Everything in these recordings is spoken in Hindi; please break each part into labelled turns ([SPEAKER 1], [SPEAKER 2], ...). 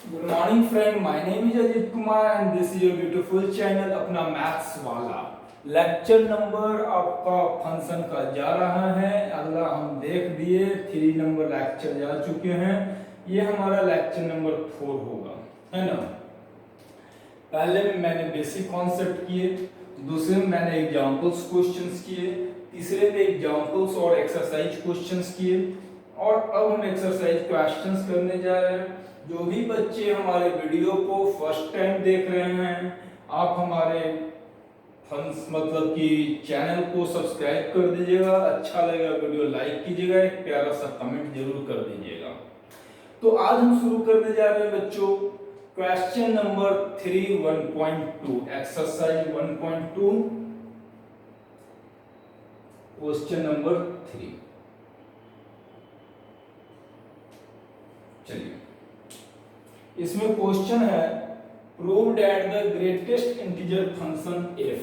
[SPEAKER 1] Good morning friend, my name is Ajit Kumar and this is your beautiful channel अपना मैथ्स वाला। लेक्चर नंबर आपका फंक्शन का जा रहा है, अगला हम देख दिए 3 नंबर लेक्चर जा चुके हैं। ये हमारा लेक्चर नंबर 4 होगा, है ना। पहले में मैंने बेसिक कॉन्सेप्ट किए, दूसरे में मैंने एग्जांपल्स क्वेश्चंस किए, तीसरे में एग्जांपल्स और एक्सरसाइज क्वेश्चंस किए, और अब हम एक्सरसाइज क्वेश्चंस करने जा रहे हैं। जो भी बच्चे हमारे वीडियो को फर्स्ट टाइम देख रहे हैं, आप हमारे मतलब कि चैनल को सब्सक्राइब कर दीजिएगा, अच्छा लगेगा वीडियो लाइक कीजिएगा, एक प्यारा सा कमेंट जरूर कर दीजिएगा। तो आज हम शुरू करने जा रहे हैं बच्चों question number 3 1.2 exercise 1.2 question number 3। चलिए, इसमें क्वेश्चन है prove that the greatest integer function f,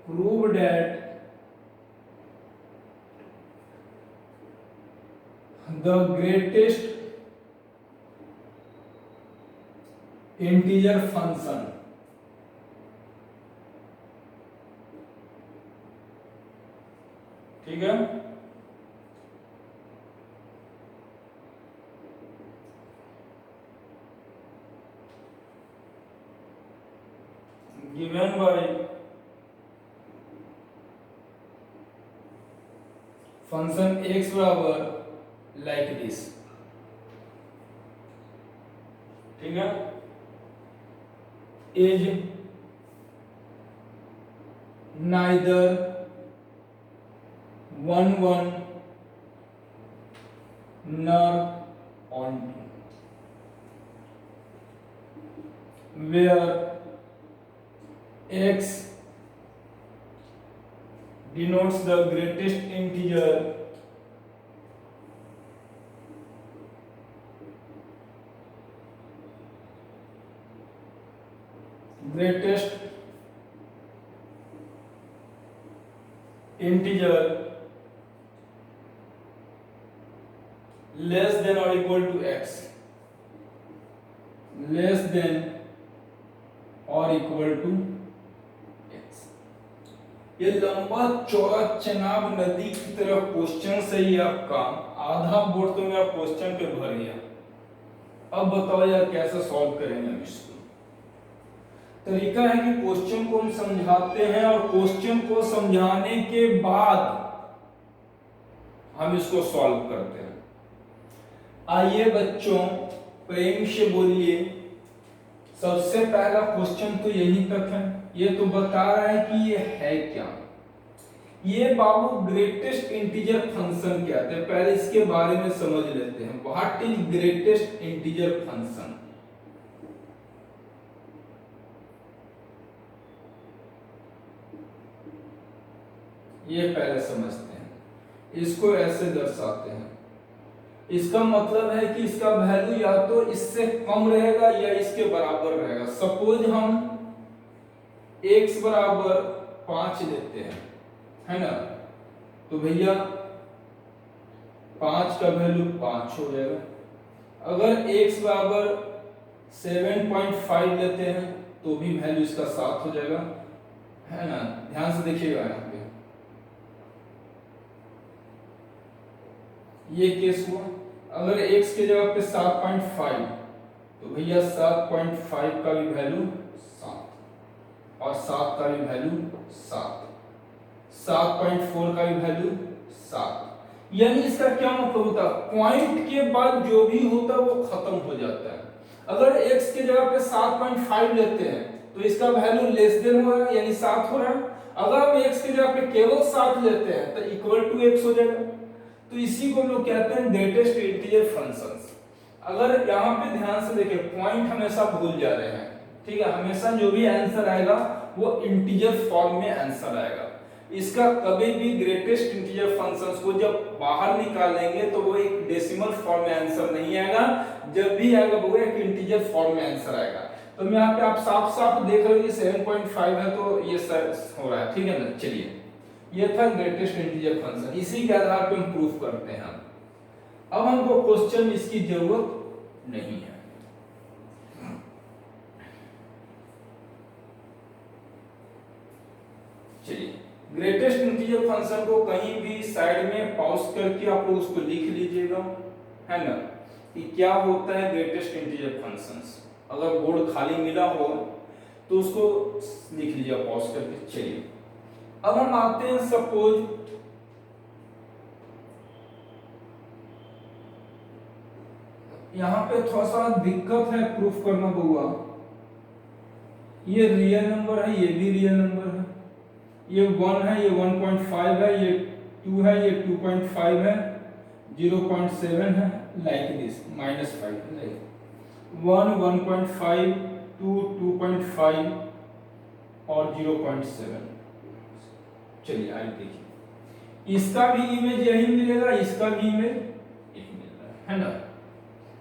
[SPEAKER 1] prove that the greatest integer function ठीक है, given by function x बराबर like this, ठीक है, is neither 1 nor onto, where x denotes the greatest integer less than or equal to x, less than or equal to x। ये लंबा चौड़ा चनाब नदी की तरफ क्वेश्चन से ही आपका आधा बोर्ड तो मेरा क्वेश्चन पे भर गया। अब बताओ यार कैसे सॉल्व करेंगे हम इसको। तरीका है कि क्वेश्चन को हम समझाते हैं और क्वेश्चन को समझाने के बाद हम इसको सॉल्व करते हैं। आइए बच्चों प्रेम से बोलिए, सबसे पहला क्वेश्चन तो यही तक है। ये तो बता रहा है कि ये है क्या। ये बाबू ग्रेटेस्ट इंटीजर फंक्शन क्या है, पहले इसके बारे में समझ लेते हैं। What is greatest integer function? ये पहले समझते हैं, इसको ऐसे दर्शाते हैं। इसका मतलब है कि इसका वैल्यू या तो इससे कम रहेगा या इसके बराबर रहेगा। सपोज हम x बराबर 5 लेते हैं, है ना, तो भैया 5 का वैल्यू 5 हो जाएगा। अगर x बराबर 7.5 लेते हैं तो भी वैल्यू इसका 7 हो जाएगा, है ना। ध्यान से देखिएगा, यहाँ पे ये केस हुआ। अगर x के जगह पे 7.5 तो भैया 7.5 का भी वैल्यू 7 और 7 का भी वैल्यू 7, 7.4 का भी वैल्यू 7। यानी इसका क्या मतलब होता है, पॉइंट के बाद जो भी होता है वो खत्म हो जाता है। अगर x के जगह पे 7.5 लेते हैं तो इसका वैल्यू लेस देन हो रहा है, यानी 7 हो रहा है। अगर हम x के जगह पे केवल 7 लेते हैं तो इक्वल टू x हो जाएगा। तो इसी को हम लोग कहते हैं ग्रेटेस्ट इंटीजर फंक्शंस। अगर यहाँ पे ध्यान से देखिए, पॉइंट हमेशा भूल जा रहे हैं, ठीक है। हमेशा जो भी आंसर आएगा वो इंटीजर फॉर्म में आंसर आएगा। इसका कभी भी ग्रेटेस्ट इंटीजर फंक्शंस को जब बाहर निकालेंगे तो वो एक डेसिमल फॉर्म में आंसर नहीं आएगा, जब भी आएगा वो एक इंटीजर फॉर्म में आंसर आएगा। तो मैं यहाँ पे आप साफ साफ देख रहे हो, ये 7.5 है तो ये हो रहा है, ठीक है ना। चलिए, ये था ग्रेटेस्ट इंटीजर फंक्शन, इसी के आधार पे हम प्रूफ करते हैं। अब हमको क्वेश्चन इसकी जरूरत नहीं है। चलिए, ग्रेटेस्ट इंटीजर फंक्शन को कहीं भी साइड में पॉज करके आप लोग उसको लिख लीजिएगा, है ना, कि क्या होता है ग्रेटेस्ट इंटीजर फंक्शंस। अगर बोर्ड खाली मिला हो तो उसको लिख लीजिए पॉज करके। चलिए, अब हम आते हैं सपोज यहां पे थोड़ा सा दिक्कत है प्रूफ करना बउआ। ये रियल नंबर है, ये भी रियल नंबर है, ये 1 है, ये 1.5 है, ये 2 है, ये 2.5 है, 0.7 है, लाइक दिस, -5 है, लाइक 1, 1.5, 2, 2.5 और 0.7। चलिए आइए देखिए, इसका भी इमेज यही मिलेगा, इसका भी इमेज यही मिल रहा है ना।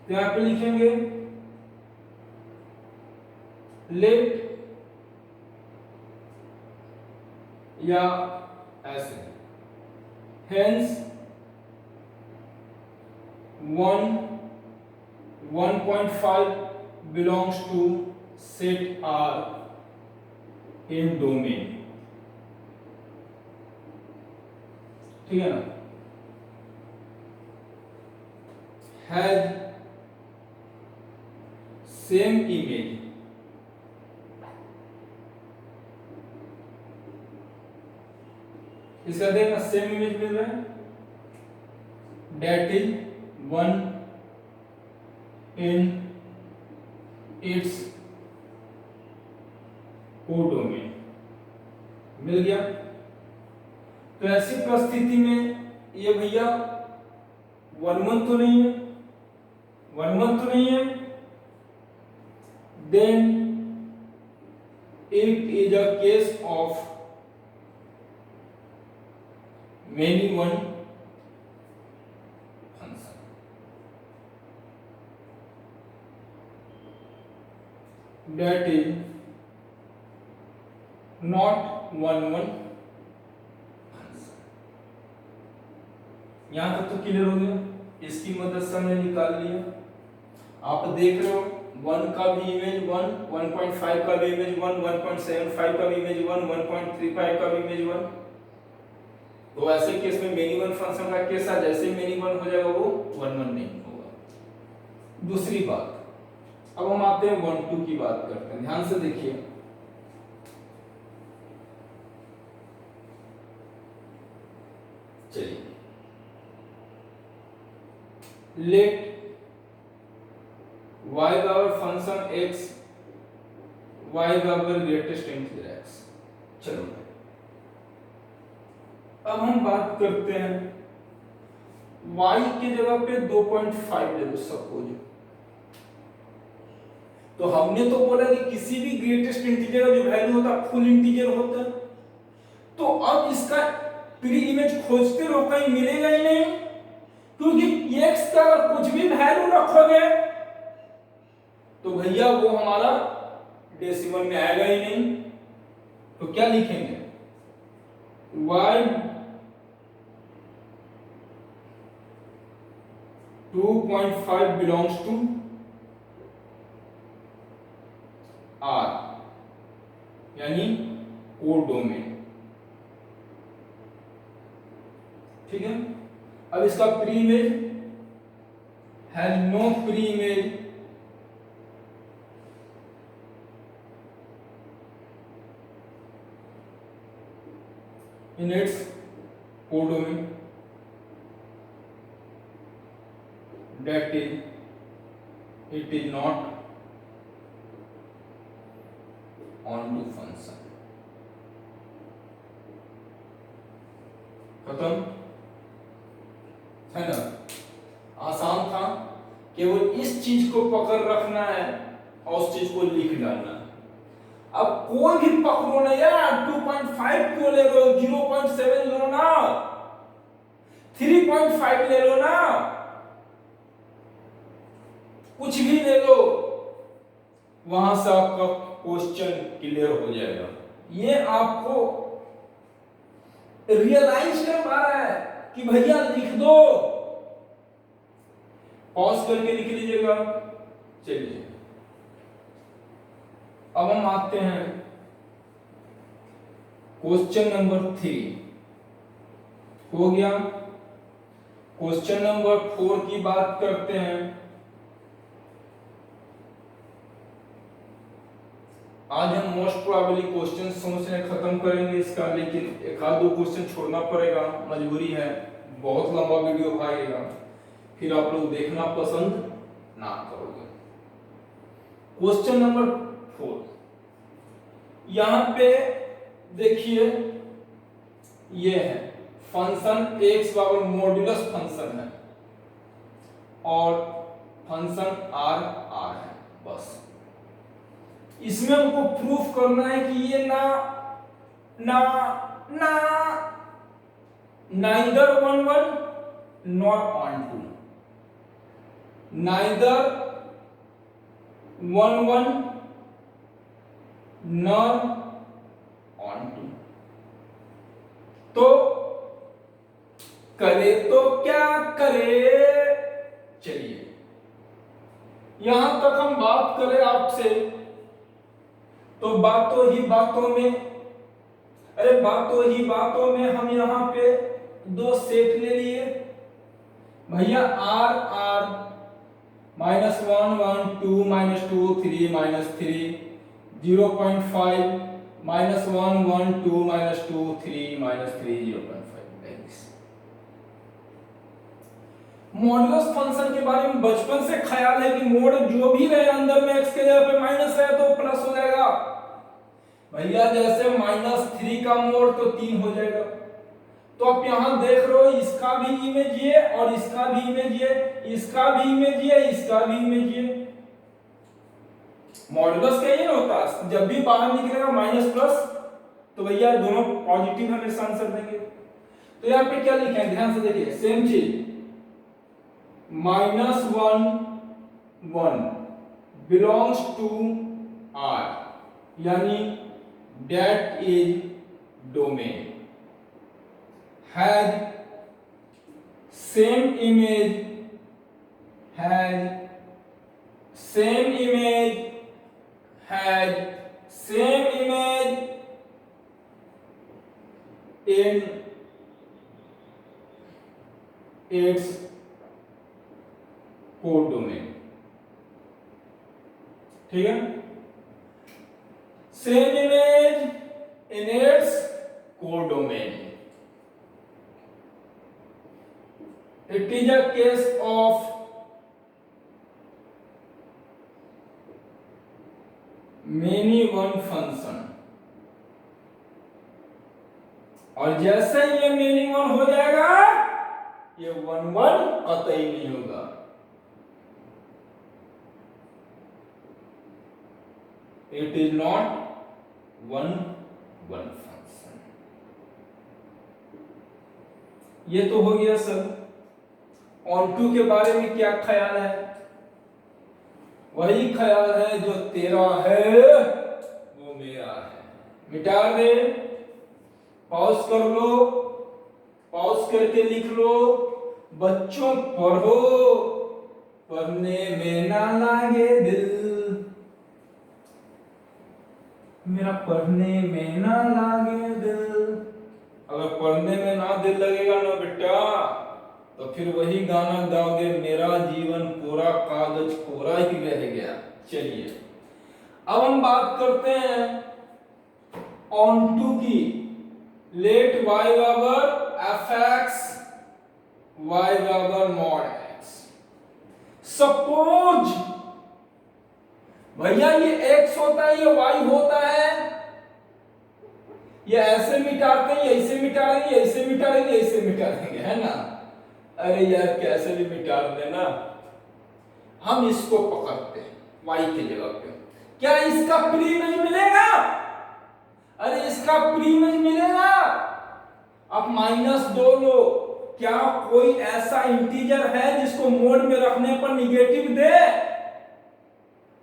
[SPEAKER 1] तो यहाँ पे लिखेंगे लेट, या ऐसे hence 1, 1.5 belongs to set R in domain, ठीक है ना, has same image, इसका देखना सेम इमेज मिल रहा है, that is 1 in its codomain, मिल गया। तो ऐसी परिस्थिति में ये भैया 1 1 तो नहीं है, 1 1 तो नहीं है, then it is a case of many one function, that is not 1 1 function। यहां तक तो क्लियर हो गया, इसकी मदद से हमने निकाल लिया। आप देख रहे हो 1 का भी इमेज 1, 1.5 का भी इमेज 1, 1.75 का भी इमेज 1, 1.35 का भी इमेज 1। तो ऐसे केस में मेनी वन फंक्शन का केस है, जैसे मेनी वन हो जाएगा वो 1 1 नहीं होगा। दूसरी बात, अब हम आते हैं 1 2 की बात करते हैं, ध्यान से देखिए। चलिए, लेट y बराबर फंक्शन x, y बराबर ग्रेटेस्ट इंटीजर x। चलो अब हम बात करते हैं y की जगह पे 2.5 ले लो सपोज। तो हमने तो बोला कि किसी भी ग्रेटेस्ट इंटीजर का जो वैल्यू होता है फुल इंटीजर होता है। तो अब इसका प्री इमेज खोजते रहो, कहीं मिलेगा ही नहीं, क्योंकि x का अगर कुछ भी वैल्यू रखोगे तो भैया वो हमारा डेसिमल में आएगा ही नहीं। तो क्या लिखेंगे, y 2.5 belongs to R, यानी कोडोमेन, ठीक है। अब इसका pre image has no pre image in its codomain, that is it is not onto function। खत्म, है ना, आसान था। केवल इस चीज को पकड़ रखना है और उस चीज को लिख डालना है। अब कोई भी पकड़ो ना यार, 2.5 क्यों ले लो, 0.7 लो ना, 3.5 ले लो ना, कुछ भी ले लो, वहां से आपका क्वेश्चन क्लियर हो जाएगा। ये आपको रियलाइज कर पा रहा है कि भैया लिख दो, पॉज करके लिख लीजिएगा। चलिए अब हम आते हैं क्वेश्चन नंबर 3 हो गया। क्वेश्चन नंबर 4 की बात करते हैं। आज हम मोस्ट प्रोबेबली क्वेश्चन समझने खत्म करेंगे इसका, लेकिन एक आध दो क्वेश्चन छोड़ना पड़ेगा, मजबूरी है। बहुत लंबा वीडियो आएगा, फिर आप लोग देखना पसंद ना करोगे। क्वेश्चन नंबर 4 यहां पे देखिए, ये है फंक्शन x बराबर मॉड्यूलस फंक्शन है और फंक्शन r है। बस इसमें हमको प्रूफ करना है कि ये ना ना ना neither 1 1 not on 2, neither 1 1 nor on 2। तो करे तो क्या करे, चलिए यहां तक हम बात करें आपसे तो बातों ही बातों में हम यहां पे दो सेट ले लिए भैया, आर आर -1 1 2 -2 3 -3 0.5 -1 1 2 -2 3 -3 0.5। मॉडुलस फंक्शन के बारे में बचपन से ख्याल है कि मोड जो भी रहे अंदर में x के जगह पे माइनस है तो प्लस हो जाएगा भैया। जैसे -3 का मोड तो 3 हो जाएगा। तो आप यहां देख रहे हो, इसका भी इमेज ये और इसका भी इमेज ये, इसका भी इमेज ये, इसका भी इमेज ये। मॉडुलस का ये होता है, जब भी बाहर निकलेगा माइनस प्लस तो भैया दोनों पॉजिटिव हमेशा आंसर देंगे। तो यहाँ पे क्या लिखे हैं ध्यान से देखिए, सेम चीज -1 1 बिलोंग्स टू R, यानी that is domain has same image in its codomain। ठीक है, same image in its codomain। It is a case of many one function, और जैसे ये many one हो जाएगा ये 1 1 कतई नहीं होगा। It is not 1 1 function। ये तो हो गया सर। ऑन टू के बारे में क्या ख्याल है? वही ख्याल है जो तेरा है वो मेरा है। मिटा दे, पॉज कर लो, पॉज करके लिख लो, बच्चों पढ़ो, पढ़ने में ना लागे दिल, मेरा पढ़ने में ना लागे दिल। अगर पढ़ने में ना दिल लगेगा ना बेटा तो फिर वही गाना गाओगे, मेरा जीवन कोरा कागज कोरा ही रह गया। चलिए अब हम बात करते हैं ऑन टू की। लेट y बराबर fx, y बराबर mod x। सपोज भैया ये x होता है, ये y होता है, ये ऐसे मिटाते हैं, ऐसे मिटा देंगे, ऐसे मिटा देंगे, ऐसे मिटा देंगे, है ना। अरे यार कैसे भी मिटा देना, हम इसको पकड़ते हैं y की जगह पे। क्या इसका प्री इमेज मिलेगा? अरे इसका प्री इमेज मिलेगा। अब -2 लो, क्या कोई ऐसा इंटीजर है जिसको मोड में रखने पर निगेटिव दे?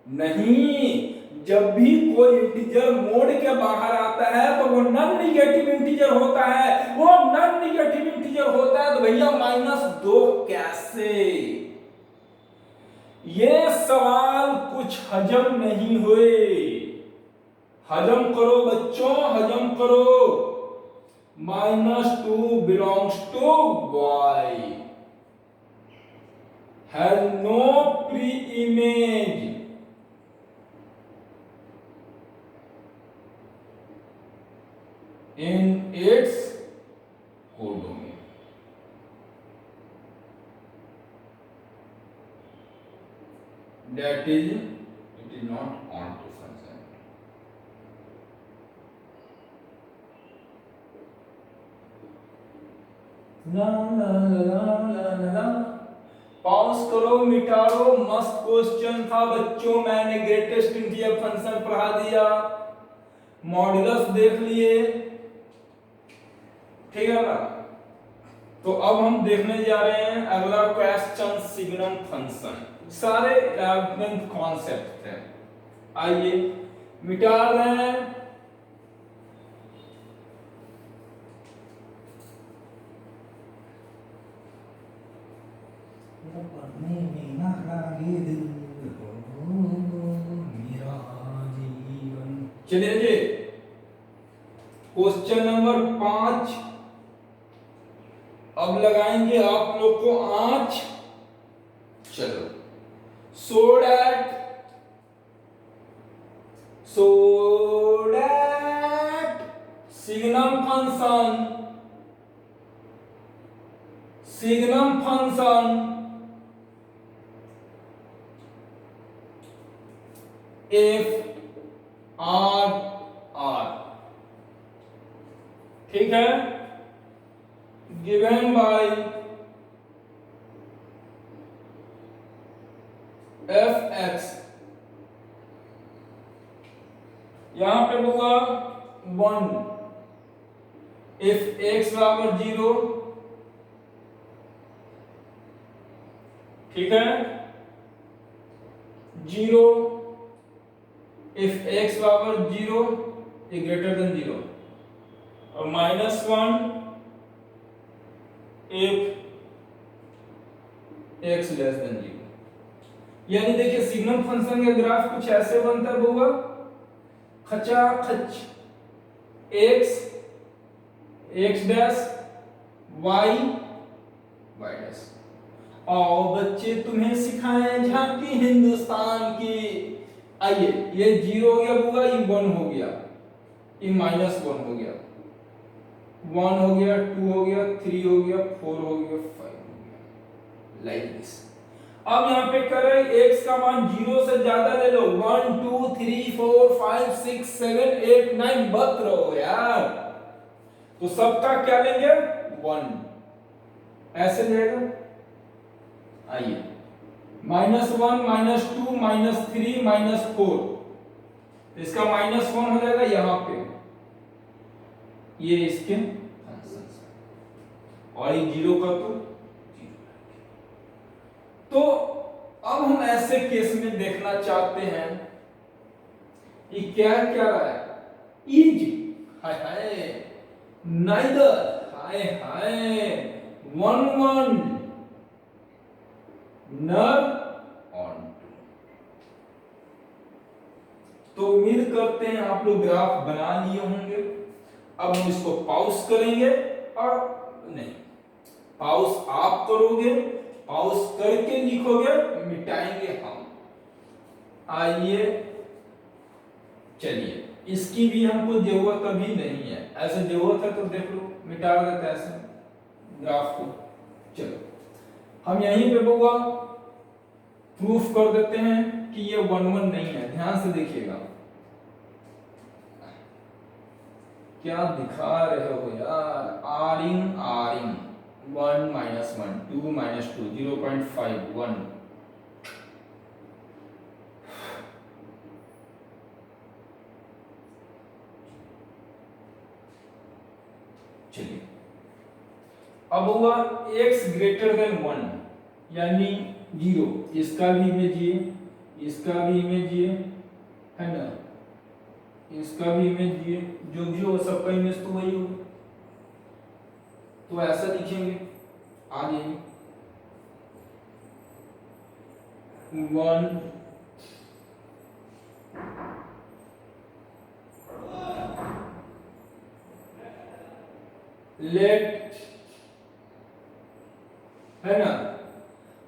[SPEAKER 1] नहीं। जब भी कोई इंटीजर मोड के बाहर आता है तो वो नॉन निगेटिव इंटीजर होता है। वो नॉन निगेटिव इंटीजर होता है तो भैया -2 कैसे? ये सवाल कुछ हजम नहीं हुए। हजम करो बच्चों, हजम करो। -2 belongs to y, has no pre-image in its codomain. That is, it is not onto function. ला ला ला ला ला ला। पॉज करो, मिटारो। मस्त क्वेश्चन था बच्चों, मैंने ग्रेटेस्ट इंटीजर फंक्शन पढ़ा दिया, मॉड्यूलस देख लिए, ठीक है ना। तो अब हम देखने जा रहे हैं अगला क्वेश्चन, सिग्नम फंक्शन। सारे 11th कॉन्सेप्ट थे। आइए मिटा रहे हैं। चलिए जी, क्वेश्चन नंबर 5 अब लगाएंगे आप लोग को आंच। चलो, so that signum function f r, ठीक है, given by fx, यहां पे होगा 1 if x बराबर 0, ठीक है, 0 if x बराबर 0 ये ग्रेटर देन 0, और -1 if x लेस देन 0। यानी देखिए सिग्नम फंक्शन का ग्राफ कुछ ऐसे बनता है बउआ, खचा खच x डैश y डैश। और बच्चे तुम्हें सिखाएं झांकी हिंदुस्तान की। आइए, ये 0 हो गया बउआ, ये 1 हो गया, ये -1 हो गया, 1 हो गया, 2 हो गया, 3 हो गया, 4 हो गया, 5 हो गया, लाइक दिस। अब यहाँ पे करें x का मान 0 से ज्यादा ले लो, 1 2 3 4 5 6 7 8 9 बत रहो यार। तो सबका क्या लेंगे 1, ऐसे जाएगा। आइए, -1 -2 -3 -4, इसका -1 हो जाएगा यहाँ पे, ये इसके फंक्शंस, और ये 0 का तो अब हम ऐसे केस में देखना चाहते हैं ये क्या क्या रहा है, इज, हाय हाय, नाइदर, हाय हाय, 1 नर ऑन 2। तो उम्मीद करते हैं आप लोग ग्राफ बना लिए होंगे। अब हम इसको पॉज करेंगे, और नहीं, पॉज आप करोगे, पॉज करके लिखोगे, मिटाएंगे हम। आइए, चलिए, इसकी भी हमको जरूरत अभी नहीं है, ऐसे जरूरत है तो देख लो, मिटा देते ऐसे ग्राफ को। चलो, हम यहीं पे बउआ प्रूफ कर देते हैं कि ये 1 1 नहीं है। ध्यान से देखिएगा, क्या दिखा रहे हो यार, r in 1 -1 2 -2 0.5 1। चलिए, अब हुआ x ग्रेटर देन 1 यानी 0, इसका भी इमेज ये, इसका भी इमेज ये है ना, इसका भी इमेज ये, जो भी हो सबका इमेज तो वही होगा। तो ऐसा लिखेंगे, आ जाइए, 1 लेट, है ना।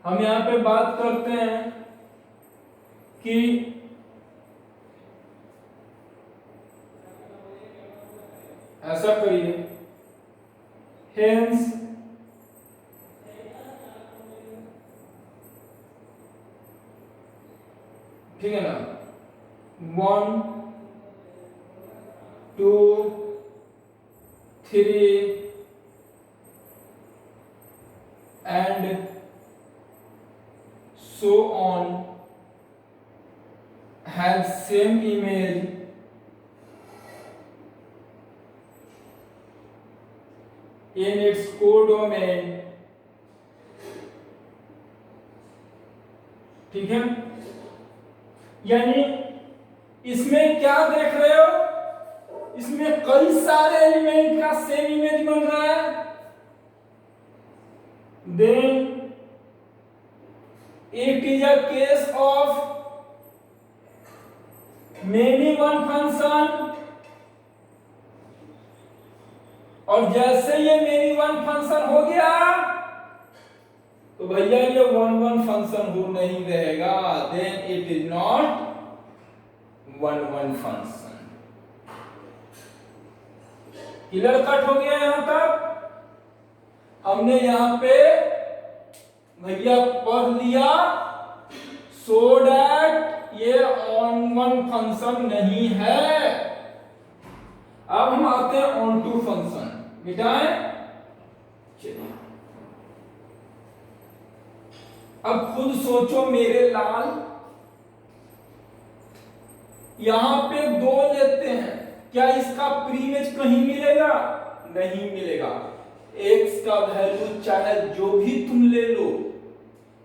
[SPEAKER 1] हम यहां पे बात करते हैं कि ऐसा करिए, हेंस ठीक है ना, 1 2 3 and so on has same image in its codomain, ठीक है। यानी इसमें क्या देख रहे हो, इसमें कई सारे एलिमेंट का सेम इमेज बन रहा है, then it is a case of many one function, और जैसे ये many one function हो गया तो भैया ये वन वन फंक्शन हो नहीं रहेगा, then it is not one one function. Clear cut हो गया यहां तक। हमने यहां पे भैया पढ़ लिया सो दैट ये ऑन वन फंक्शन नहीं है। अब हम आते हैं ऑन टू फंक्शन, मिटाएं। चलिए अब खुद सोचो मेरे लाल, यहां पे 2 लेते हैं, क्या इसका प्रीमेज कहीं मिलेगा? नहीं मिलेगा। x का वैल्यू चाहे जो भी तुम ले लो,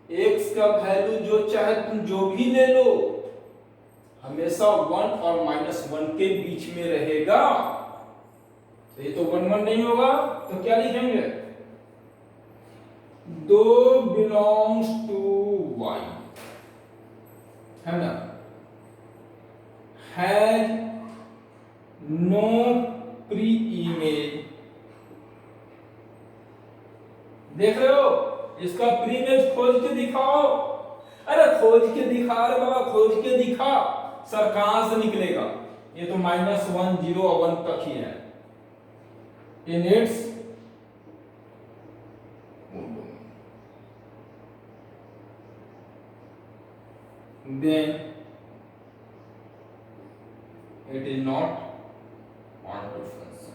[SPEAKER 1] x का वैल्यू जो चाहे तुम जो भी ले लो, हमेशा 1 और -1 के बीच में रहेगा। तो ये तो 1 1 नहीं होगा, तो क्या लिखेंगे? 2 belongs to y, है ना, has no pre-image। देख रहे हो, इसका प्रीमेज खोज के दिखाओ। अरे खोज के दिखा रे बाबा, खोज के दिखा, सर कहां से निकलेगा? ये तो -1 0 और 1 तक ही है। In its then it is not onto function।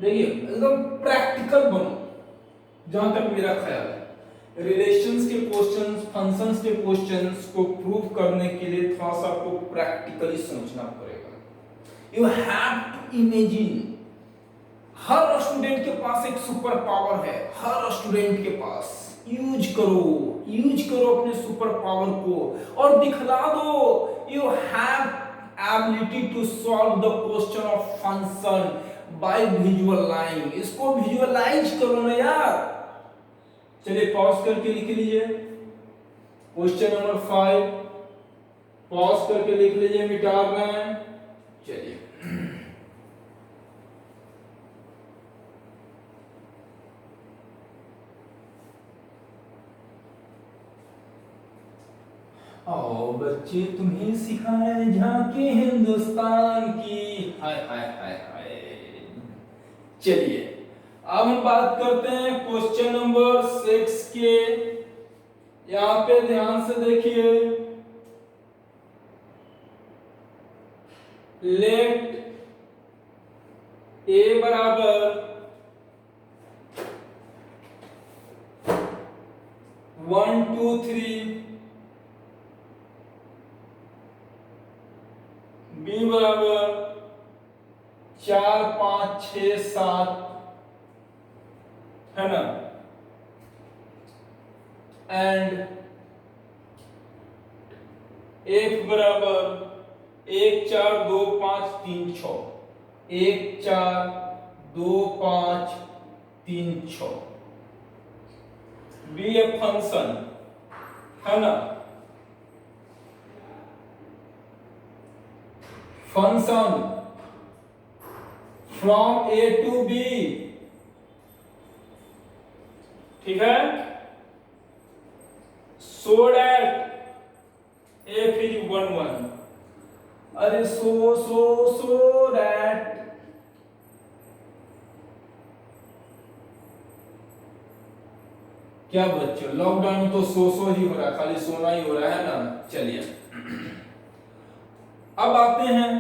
[SPEAKER 1] देखिए एकदम प्रैक्टिकल बनो, जहां तक मेरा ख्याल है। रिलेशंस के क्वेश्चंस, फंक्शंस के क्वेश्चंस को प्रूव करने के लिए थोड़ा सा आपको प्रैक्टिकली सोचना पड़ेगा। यू हैव टू इमेजिन, हर स्टूडेंट के पास एक सुपर पावर है, हर स्टूडेंट के पास। यूज करो अपने सुपर पावर को और दिखला दो। You have ability to solve the question of function by visualising. इसको विजुअलाइज करो ना यार। चलिए पॉज करके लिख लीजिए क्वेश्चन नंबर 5, पॉज करके लिख लीजिए, मिटा रहे हैं। चलिए आओ बच्चे तुम्हें सिखाए झांकी हिंदुस्तान की। हाय हाय हाय हाय। चलिए अब हम बात करते हैं क्वेश्चन नंबर 6 के। यहां पे ध्यान से देखिए, लेट ए बराबर 1 2 3, बी बराबर 4 5 6 7, है ना, एंड एफ बराबर 1 4 2 5 3 6, 1 4 2 5 3 6। बी ए फंक्शन, है ना, function from A to B, ठीक है, so that f is 1 1, अरे so that क्या बच्चों लॉकडाउन में तो सो ही हो रहा है, खाली सोना ही हो रहा है ना। चलिए अब आते हैं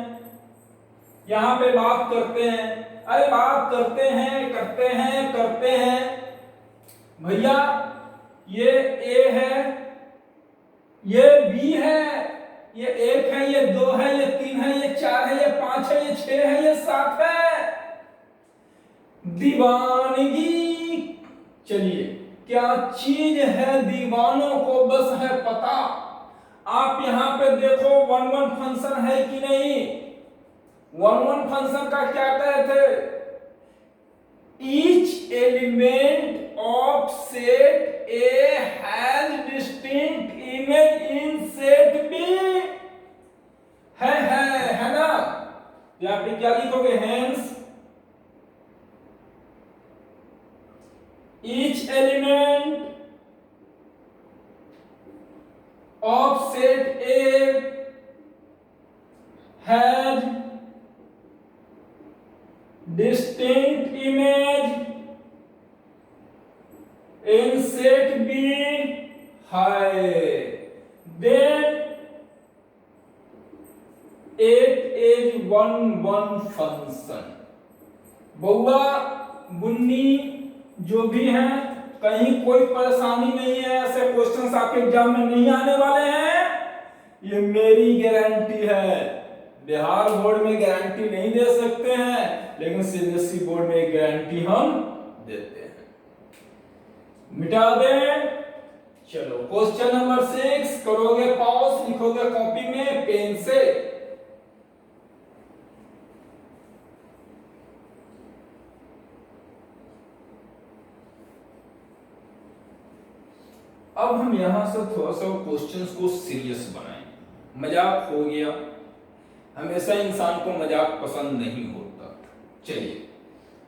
[SPEAKER 1] यहां पे बात करते हैं, अरे बात करते हैं भैया, ये ए है, ये बी है, ये 1 है, ये 2 है, ये 3 है, ये 4 है, ये 5 है, ये 6 है, ये 7 है। दीवानगी, चलिए क्या चीज है दीवानों को बस है पता। आप यहां पे देखो 1 1 फंक्शन है कि नहीं। 1 1 फंक्शन का क्या कहते थे, each element of set A has distinct image in set B, है ना। यहाँ पे क्या लिखोगे, hence each element of set A has distinct image in set B है, then it is 1 1 function। बउआ बुन्नी जो भी हैं, कहीं कोई परेशानी नहीं है, ऐसे क्वेश्चंस आपके एग्जाम में नहीं आने वाले हैं, ये मेरी गारंटी है। बिहार बोर्ड में गारंटी नहीं दे सकते हैं, लेकिन सीबीएसई बोर्ड में एक गारंटी हम देते हैं। मिटा दें, चलो क्वेश्चन नंबर 6 करोगे पॉज, लिखोगे कॉपी में पेन से। अब हम यहां से थोड़ा सा क्वेश्चंस को सीरियस बनाएं, मजाक हो गया, हमेशा इंसान को मजाक पसंद नहीं होता। चलिए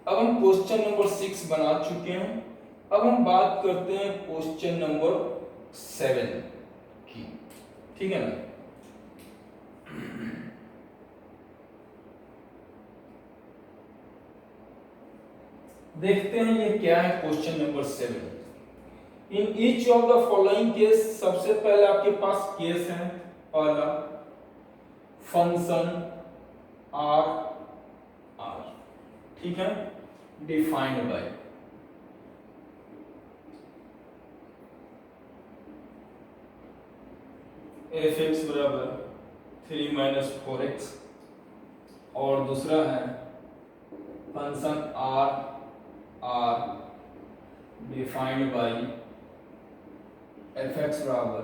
[SPEAKER 1] अब हम क्वेश्चन नंबर 6 बना चुके हैं, अब हम बात करते हैं क्वेश्चन नंबर 7 की, ठीक है ना। देखते हैं ये क्या है question number 7। In each of the following case, सबसे पहले आपके पास केस है पहला, फंक्शन आर आर, ठीक है, डिफाइंड बाय एफ एक्स बराबर 3 माइनस 4x, और दूसरा है function R R defined by F X बराबर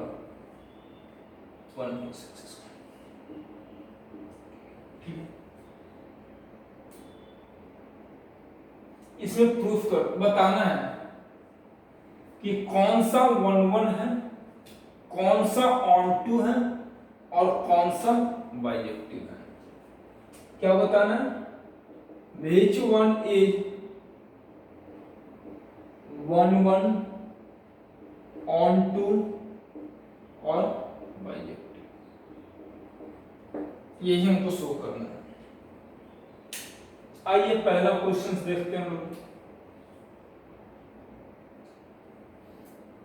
[SPEAKER 1] 1 + x²। इसमें प्रूफ कर बताना है कि कौन सा 1 1 है, कौन सा ऑन टू है, और कौन सा बाइजेक्टिव है। क्या बताना है, which one is 1 1 on to और बाइजेक्टिव, यही हमको शो करना है। आइए पहला क्वेश्चन देखते हैं हम लोग।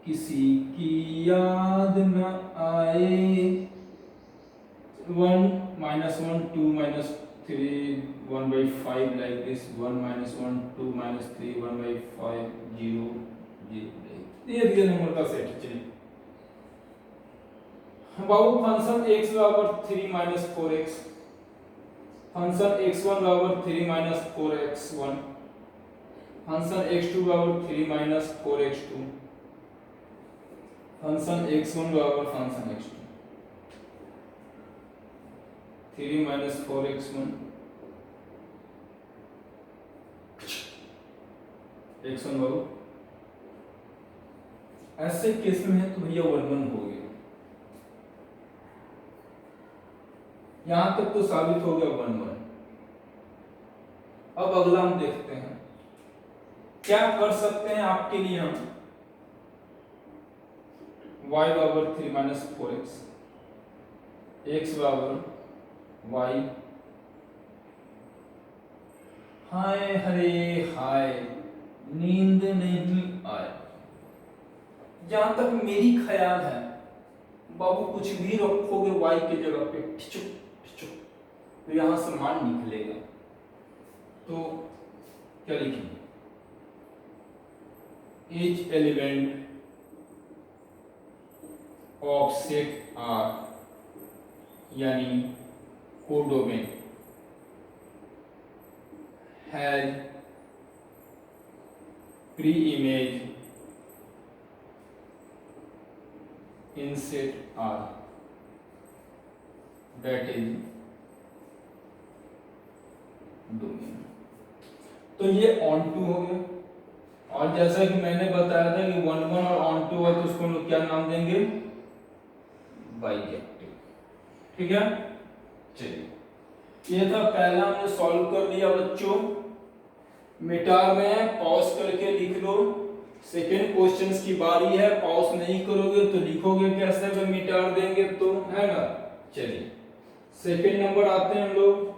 [SPEAKER 1] किसी की याद न आए 1 - 1 2 - 3 1/5 लाइक दिस, 1 - 1 2 - 3 1/5 0 0, ये रियल नंबर का सेट है। चलिए बाबू फंक्शन x बराबर 3 - 4x, फंक्शन x1 बराबर 3 - 4x1, फंक्शन x2 बराबर 3 - 4x2, फंक्शन x1 बराबर फंक्शन x2 3 - 4x1 x1 बराबर ऐसे केस में है तो भैया 1 1 हो गया, यहां तक तो साबित हो गया 1 1। अब अगला हम देखते हैं क्या कर सकते हैं आपके लिए हम y बराबर 3 माइनस 4x, x बराबर y। हाय हरे हाय, नींद नहीं आए। जहां तक मेरी ख्याल है बाबू कुछ भी रखोगे y की जगह पे ठिचुक ठिचुक तो यहां से मान निकलेगा। तो क्या लिखेंगे, each element of set R यानी codomain has pre-image in set R that is domain। तो ये ऑन टू हो गया, और जैसा कि मैंने बताया था कि 1 1 और ऑन टू है तो उसको हम लोग क्या नाम देंगे, बाइजेक्टिव। ठीक है, चलिए ये था पहला हमने सॉल्व कर लिया बच्चों। मिटा में पॉज करके लिख लो, सेकेंड क्वेश्चंस की बारी है, पॉज नहीं करोगे तो लिखोगे कैसे, अगर मिटा देंगे तो, है ना। चलिए सेकेंड नंबर आते हैं हम लोग।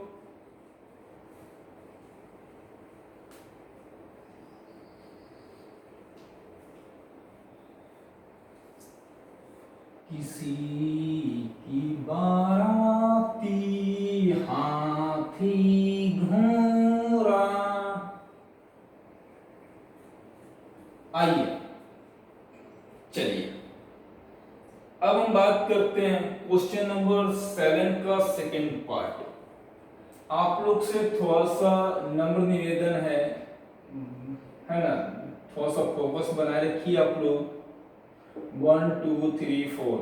[SPEAKER 1] किसी की बाराती हाथी घोड़ा। आइए चलिए अब हम बात करते हैं क्वेश्चन नंबर 7 का सेकंड पार्ट। आप लोग से थोड़ा सा नम्र निवेदन है ना, थोड़ा सा फोकस बनाए रखिए आप लोग। 1 2 3 4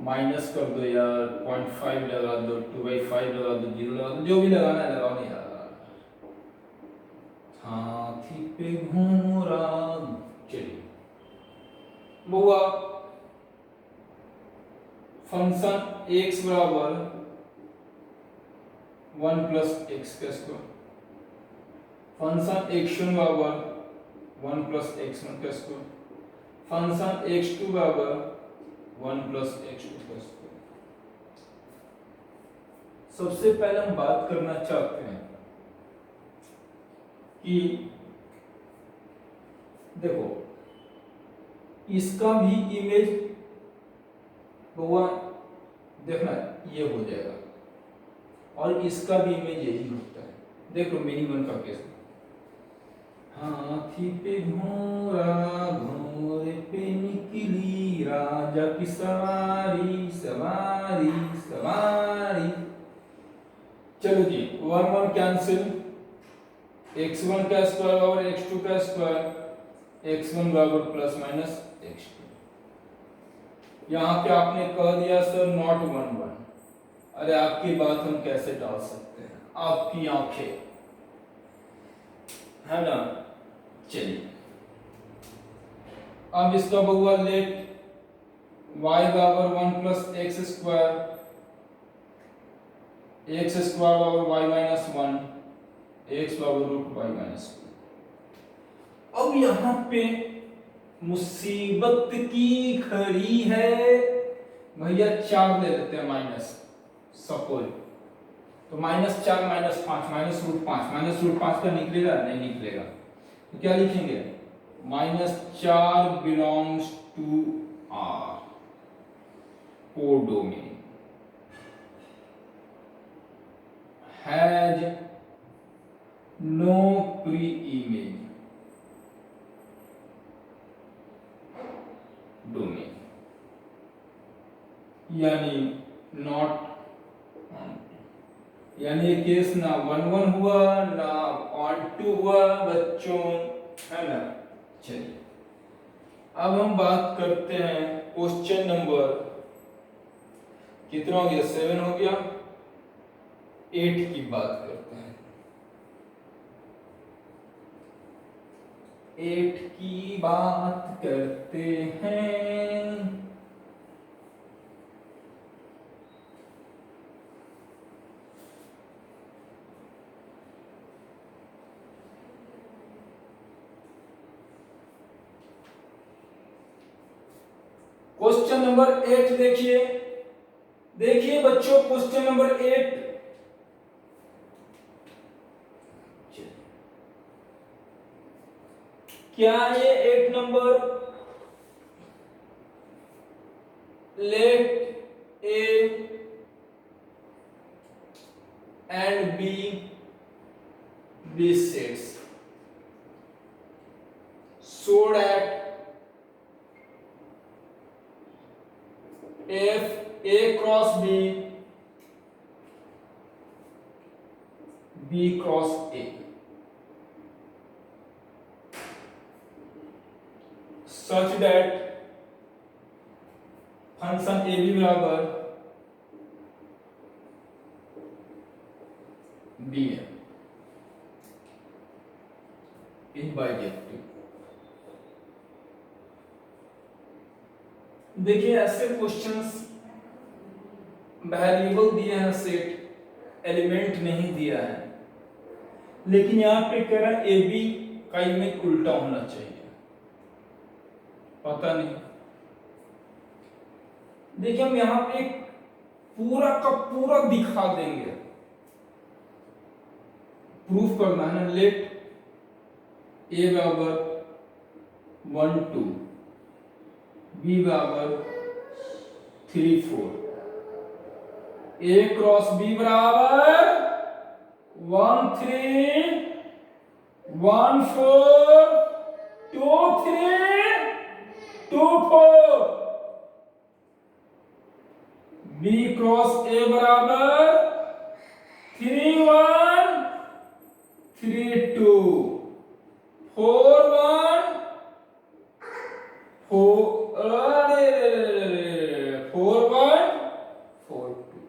[SPEAKER 1] माइनस कर दो यार, 0.5 लगा दो, 2/5 लगा दो, 0 लगा दो, जो भी लगाना है लगाओ यार। हाथी पे घोड़ा। चलिए बुआ, फंक्शन x बराबर 1 प्लस एक्स का स्क्वायर, फंक्शन x1 बराबर 1 प्लस x1 का स्क्वायर, फंक्शन x2 बराबर 1 प्लस x2 का स्क्वायर। सबसे पहले हम बात करना चाहते हैं कि देखो इसका भी इमेज हुआ, देखना ये हो जाएगा, और इसका भी इमेज यही होता है। देखो मिनिमम का केस, हाथी पे घोड़ा घोड़े पे निकली राजा की सवारी सवारी सवारी। चलो जी 1 1 कैंसिल, x1 का स्क्वायर और x2 का स्क्वायर, x1 बराबर प्लस माइनस x2। यहाँ पे आपने कह दिया सर नॉट 1 1। अरे आपकी बात हम कैसे डाल सकते हैं, आपकी आंखें, है ना। चलिए अब इसका बहुआ लेट y बराबर 1 plus x square, x square बराबर y माइनस 1, एक्स बराबर रूट y माइनस 1। अब यहां पे मुसीबत की खड़ी है भैया, 4 ले लेते हैं माइनस, सपोज तो -4 -5 माइनस रूट 5, माइनस रूट 5 का निकलेगा नहीं निकलेगा, तो क्या लिखेंगे, -4 belongs to R codomain has no pre image domain, यानी नॉट, यानी केस ना 1 1 हुआ ना ऑन 2 हुआ बच्चों, है ना। चलिए अब हम बात करते हैं क्वेश्चन नंबर कितना हो गया, 7 हो गया, 8 की बात करते हैं। 8 की बात करते हैं। क्वेश्चन नंबर 8 देखिए। देखिए बच्चों क्वेश्चन नंबर 8, क्या ये 8 number, let A and B be sets so that if A cross B, B cross A, such that function A B बराबर बी है इन बाइजेक्टिव। देखिए ऐसे क्वेश्चंस वेरिएबल दिए हैं, सेट एलिमेंट नहीं दिया है, लेकिन यहाँ पे कह रहा है ए बी का इमेज उल्टा होना चाहिए, पता नहीं। देखिए हम यहाँ पे पूरा का पूरा दिखा देंगे, प्रूफ करना है ना। लेट ए बराबर 1 2, बी बराबर 3 4, ए क्रॉस बी बराबर 1 3 1 4 2 3 2 4, बी क्रॉस ए बराबर 3 1 3 2 4 1 4 4 1 4 2।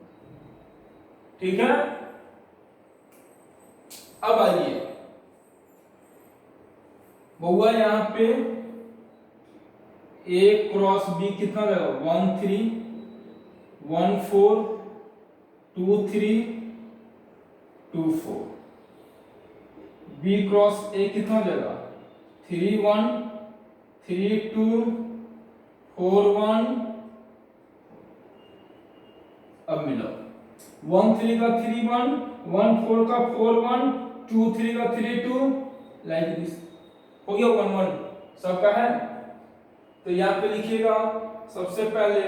[SPEAKER 1] ठीक है, अब आइए बउआ यहाँ पे ए क्रॉस बी कितना रहेगा 1 3 1 4 2 3 2 4, बी क्रॉस ए कितना जाएगा 3 1 3 2 4 1। अब मिलाओ 1 3 का 3 1 1 4 का 4 1 2 3 का 3 2, लाइक दिस। हो गया 1 1 सबका है। तो यहाँ पे लिखिएगा सबसे पहले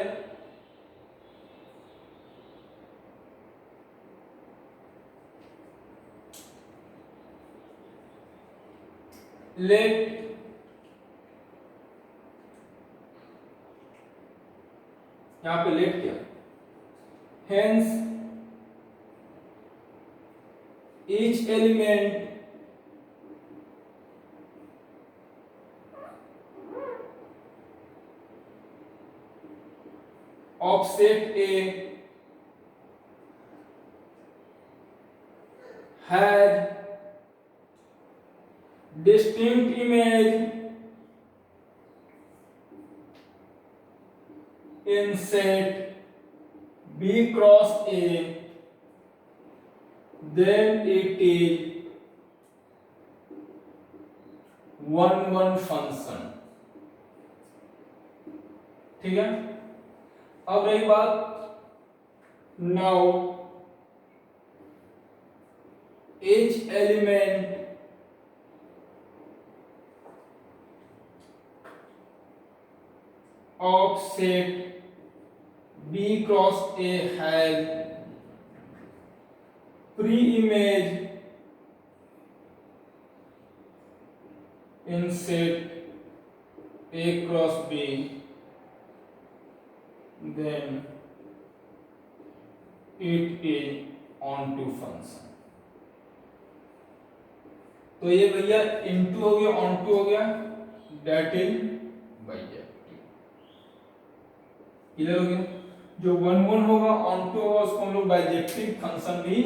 [SPEAKER 1] लेट यहाँ पे लेट क्या, hence each element of set A has distinct image in set B cross A, then it is 1 1 function. ठीक है, अब रही बात now each element of set B cross A has pre-image in set A cross B, then it is onto function। तो ये भैया इनटू हो गया, ऑनटू हो गया, डेट इज बाइजेक्टिव। क्लियर हो गया। जो 1 1 होगा ऑनटू होगा उसको हम लोग बाइजेक्टिव फंक्शन भी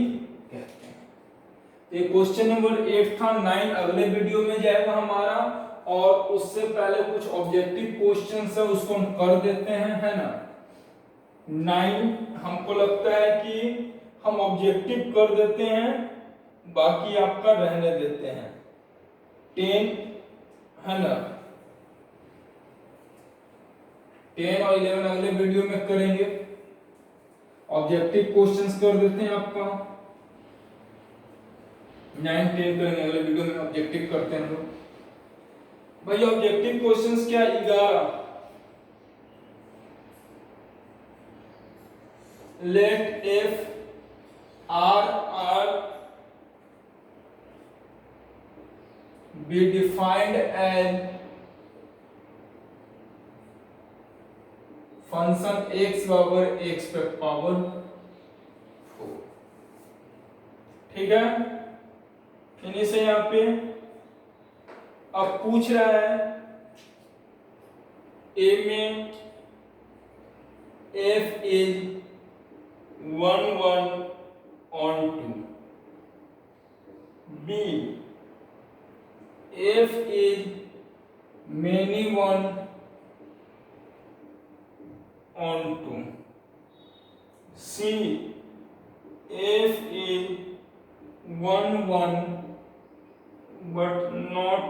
[SPEAKER 1] कहते हैं। ये क्वेश्चन नंबर 8 था। 9 अगले वीडियो में जाएगा हमारा और उससे पहले कुछ ऑब्जेक्टिव क्वेश्चंस है उसको हम कर देते हैं, है ना। 9 हमको लगता है कि हम ऑब्जेक्टिव कर देते हैं, बाकी आपका रहने देते हैं। 10 है ना, 10 और 11 अगले वीडियो में करेंगे। ऑब्जेक्टिव क्वेश्चंस कर देते हैं आपका, 9 10 करेंगे अगले वीडियो में, ऑब्जेक्टिव करते हैं लोग। भाई ऑब्जेक्टिव क्वेश्चंस क्या, 11। Let F R R be defined as function x बराबर x पे पावर 4। ठीक है, फिनिश है यहाँ पे। अब पूछ रहा है ए में f is 1 1 on 2, b f is many 1 on 2, c f is 1 1 but not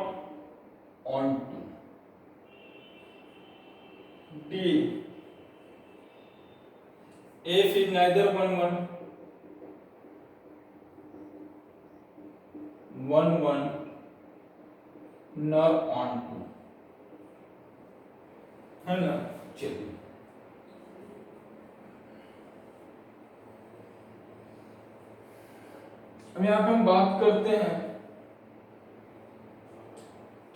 [SPEAKER 1] on 2, d f is neither 1 1 1 1 नर ऑन 2, है ना। चलिए अब यहां पे हम बात करते हैं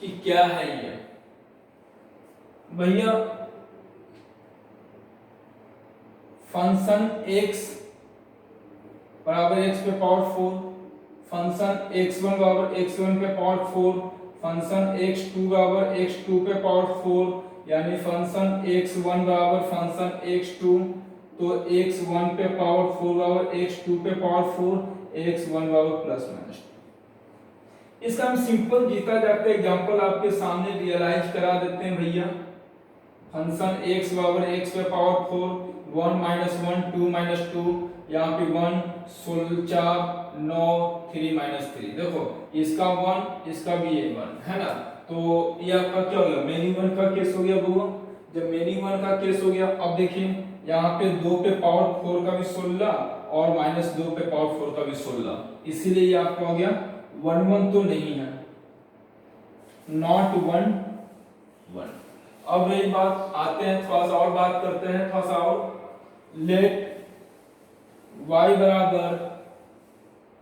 [SPEAKER 1] कि क्या है ये। भैया फंक्शन x बराबर x पे पावर 4, फंक्शन x1 बराबर x1 पे पावर 4, फंक्शन x2 बराबर x2 पे पावर 4, यानी फंक्शन x1 बराबर फंक्शन x2, तो x1 पे पावर 4 बराबर x2 पे पावर 4, x1 बराबर प्लस माइनस 2। इसका हम सिंपल जीता जागता एग्जांपल आपके सामने रियलाइज करा देते हैं भैया। फंक्शन x बराबर x पे पावर 4, 1 माइनस 1 2 माइनस 2, यहाँ पे 1 16 4 9 3 माइनस 3। देखो इसका 1 इसका भी ये 1 है ना, तो ये आपका क्या हो गया, मेनी 1 का केस हो गया वो। जब मेनी 1 का केस हो गया, अब देखिए यहाँ पे 2 पे पावर 4 का भी 16 और माइनस 2 पे पावर 4 का भी 16, इसीलिए ये आपका हो गया 1 1 तो नहीं है, नॉट 1 1। अब रही बात, आते हैं थोड़ा सा और बात करते हैं, थोड़ा सा और। लेट y बराबर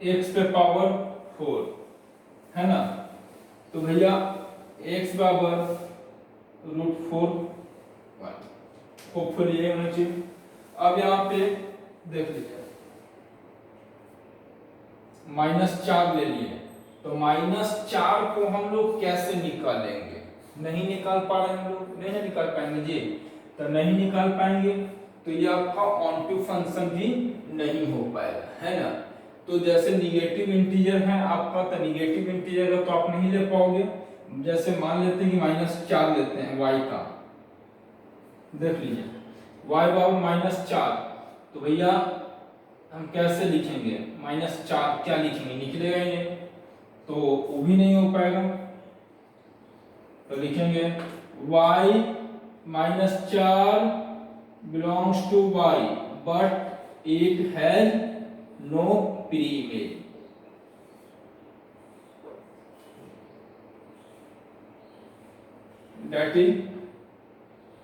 [SPEAKER 1] x पे पावर 4, है ना, तो भैया x बराबर √4 होपफुली ये होना चाहिए। अब यहाँ पे देख लीजिए -4 ले लिए, तो -4 को हम लोग कैसे निकालेंगे, नहीं निकाल पा रहे हम लोग, नहीं निकाल पाएंगे जी, तो नहीं निकाल पाएंगे तो ये आपका ऑन टू फंक्शन भी नहीं हो पाएगा, है ना। तो जैसे निगेटिव इंटीजर है आपका, तो निगेटिव इंटीजर है तो आप नहीं ले पाओगे। जैसे मान लेते हैं कि -4 लेते हैं y का, देख लीजिए y बराबर -4, तो भैया हम कैसे लिखेंगे, -4 क्या लिखेंगे, निकलेगा ये तो वो भी नहीं हो पाएगा। तो लिखेंगे y -4 belongs to y but it has no pre-image। that is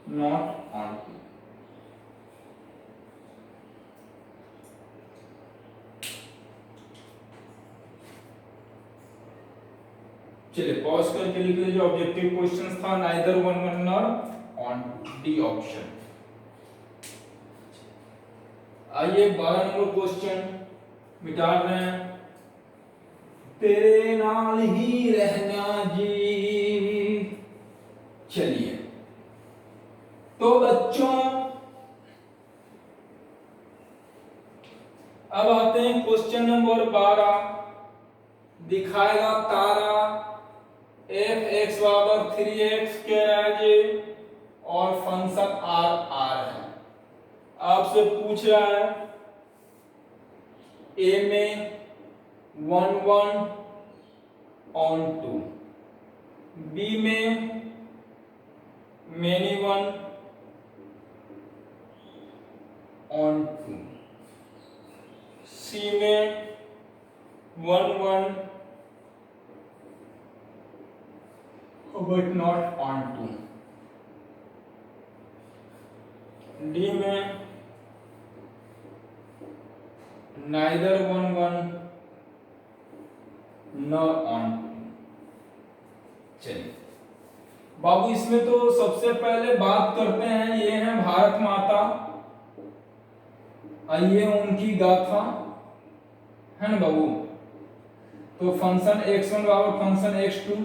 [SPEAKER 1] not on P। चलिए पॉज करके लिख लीजिए, ऑब्जेक्टिव क्वेश्चन था neither 1 1 nor on D option. आइए 12 नंबर क्वेश्चन मिटा रहे हैं। तेरे नाल ही रहना जी। चलिए तो बच्चों अब आते हैं क्वेश्चन नंबर 12। दिखाएगा तारा एफ एक्स बराबर 3x कह रहा है जी, और फंक्शन आर है। आपसे पूछ रहा है ए में 1 on 2, बी में many 1 on 2, सी में 1 but not on 2, डी में neither 1 nor on 2। चलिए बाबू, इसमें तो सबसे पहले बात करते हैं, ये है भारत माता, आइए उनकी गाथा, है ना बाबू। तो फंक्शन x1 बराबर फंक्शन x2,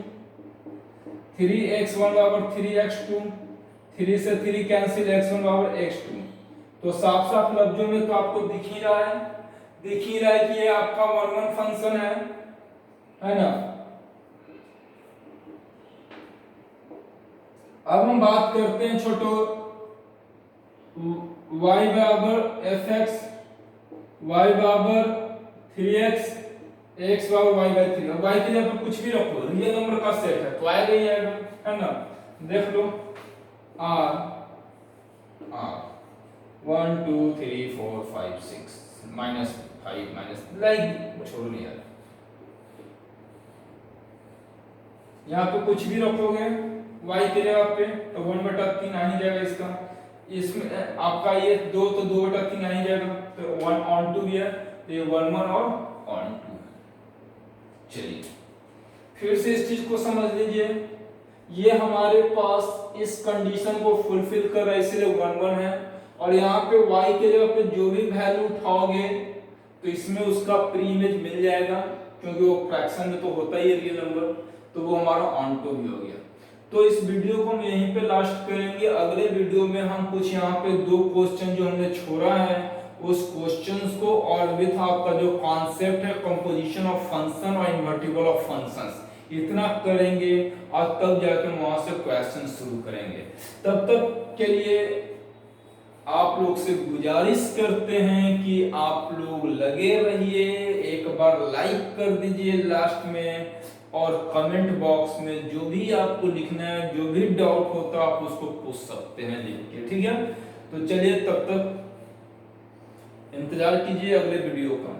[SPEAKER 1] 3x1 बराबर 3x2, 3 से 3 कैंसिल, x1 बराबर x2। तो साफ साफ लफ्जों में तो आपको दिख ही रहा है कि ये आपका 1 फंक्शन है ना। अब हम बात करते हैं छोटो, y बराबर fx, y बराबर 3x, x बराबर y/3, और y की जगह पर कुछ भी रखो, रियल नंबर का सेट है तो आएगा ही आएगा, है ना। देख लो r 1 2 3 4 5 6 -5 माइनस लाइक छोड़ लिया। यहाँ पे कुछ भी रखोगे y की जगह पे तो 1/3 आ ही जाएगा इसका। इसमें आपका ये 2 तो 2/3 आ ही जाएगा, तो 1 on 2 भी है, तो ये 1 और on 2। चलिए फिर से इस चीज को समझ लीजिए, ये हमारे पास इस कंडीशन को फुलफिल कर रहा है, इसलिए 1 है। और यहाँ पे y के जगह पे जो भी वैल्यू उठाओगे तो इसमें उसका प्री इमेज मिल जाएगा, क्योंकि वो फ्रैक्शन में तो होता ही है रियल नंबर, तो वो हमारा ऑन टू भी हो गया। तो इस वीडियो को हम यहीं पे लास्ट करेंगे। अगले वीडियो में हम कुछ यहाँ पे 2 क्वेश्चन जो हमने छोड़ा है उस क्वेश्चंस को, और विथ आपका जो कॉन्सेप्ट है कंपोजिशन ऑफ फंक्शन और इन्वर्टिबल ऑफ फंक्शंस, इतना करेंगे और तब जाके वहां से क्वेश्चन शुरू करेंगे। तब तक के लिए आप लोग से गुजारिश करते हैं कि आप लोग लगे रहिए, एक बार लाइक कर दीजिए लास्ट में, और कमेंट बॉक्स में जो भी आपको लिखना है, जो भी डाउट होता है आप उसको पूछ सकते हैं लिख के, ठीक है। तो चलिए तब तक इंतजार कीजिए अगले वीडियो का।